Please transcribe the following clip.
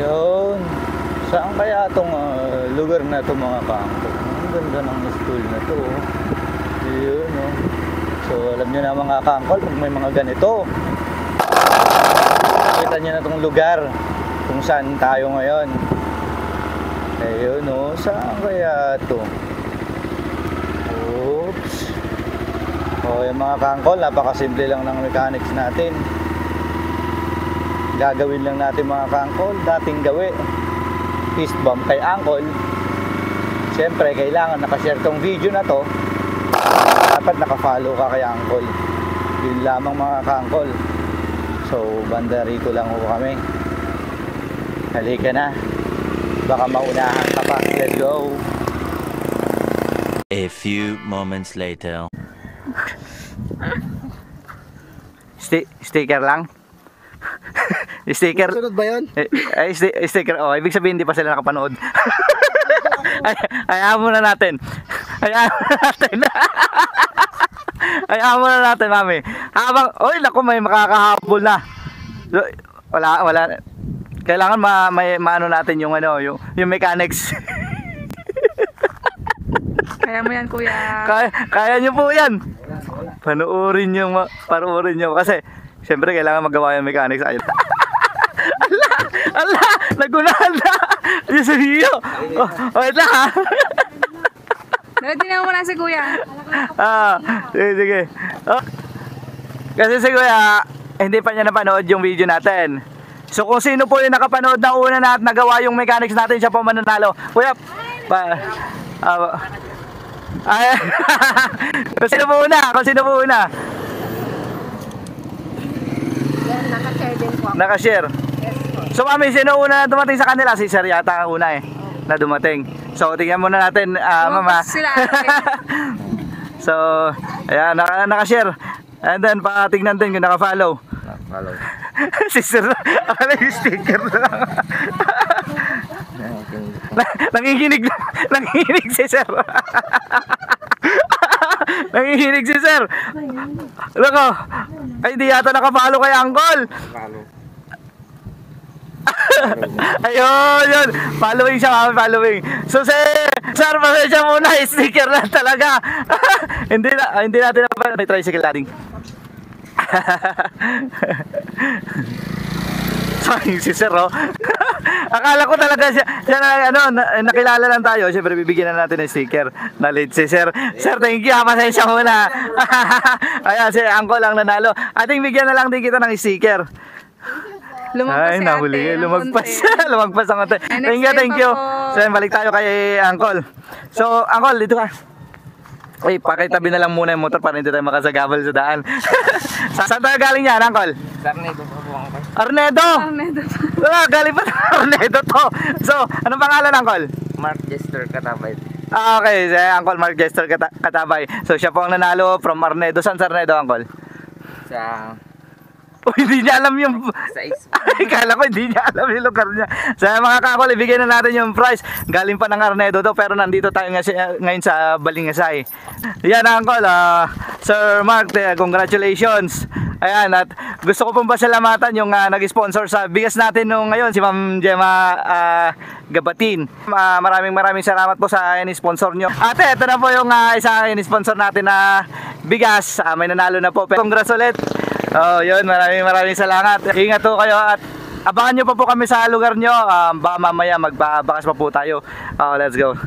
Yun. Saan kaya itong lugar na ito mga kaangkol? Ang ganda ng school na ito. Yun, no? So alam nyo na mga kaangkol, pag may mga ganito, kita nyo na itong lugar kung saan tayo ngayon. Ayun, no? Saan kaya ito? Oops. O yung mga kaangkol, napakasimple lang ng mechanics natin. Gagawin lang natin mga kaangkol, dating gawi. Fist bump kay angkol. Siyempre, kailangan nakashare tong video na to. Dapat nakafollow ka kay angkol. Yun lamang mga kaangkol. So, banda rito lang ho kami. Halika na. Baka maunahan ka pa. Let's go. A few moments later. Sticker lang? Sticker? Sunod ba yun? Sticker. Oh, ibig sabihin hindi pa sila nakapanood. Hayaan muna natin. Hayaan muna natin, mami. Habang, oy, naku, may makakahabol na. Wala. Kailangan maano natin yung ano, yung mechanics. Kaya mo yan, kuya. Kaya nyo po yan. Panuorin nyo kasi siyempre kailangan magawa yung mechanics. Ayun. Ala, nagunahan na. Diyos niyo. Wait lang ha. Tingnan mo na si kuya. Sige. Kasi si kuya, hindi pa niya napanood yung video natin. So kung sino po yung nakapanood na una na at nagawa yung mechanics natin, siya po mananalo. Kuya, kung sino po una? Naka-share din po. Nakashare. So mami, sino una na dumating sa kanila? Si Sir yata ang una na dumating. So tingnan muna natin, mama. Sila. So, ayan, nakashare. And then patingnan din kung naka-follow. Follow. Si Sir, akala yung sticker lang. Nanginginig si Sir. Nanginginig si Sir. Loko, ay hindi yata naka-follow kay Angkol. Follow. Ayun, yun. Following siya, mami, following. So, Sir, pasensya muna, sticker lang talaga. hindi natin na may tricycle natin. Sayang si Sir, oh. Akala ko talaga siya nakilala lang tayo. Siyempre, bibigyan na natin ng sticker. Na-late si Sir. Sir, thank you, pasensya muna. Ayan, si Angkol lang nanalo. Ating bigyan na lang din kita ng sticker. Lumagpas ay, nahuli. Lumagpas ang ate. Thank you. So, balik tayo kay Angkol. So, Angkol, dito ka. Uy, pakitabi na lang muna yung motor para hindi tayo makasagabal sa daan. Saan tayo galing yan, Angkol? Arnedo po, Angkol. Arnedo! Wala, galing pa Arnedo to. So, anong pangalan, Angkol? Mark Jester Katabay. Okay, si Angkol Mark Jester Katabay. So, siya po ang nanalo from Arnedo. Saan sa Arnedo, Angkol? Sa... Hindi niya alam yung... Sa X. Ay, kala ko hindi niya alam yung lugar niya. So mga kakol, ibigay na natin yung prize. Galing pa ng Arnedo to, pero nandito tayo ngayon sa Balingasay. Yan, Angkol. Sir Mark, congratulations. Ayan, at gusto ko pong pasalamatan yung nag-sponsor sa bigas natin nung ngayon, si Ma'am Gemma Gabatin. Maraming salamat po sa in-sponsor nyo. Ate, ito na po yung isa in-sponsor natin na bigas. May nanalo na po. Congrats ulit. Oh, yun, maraming salamat. Ingat po kayo at abangan nyo pa po kami sa lugar nyo. Baka mamaya magbabakas pa po tayo. Let's go.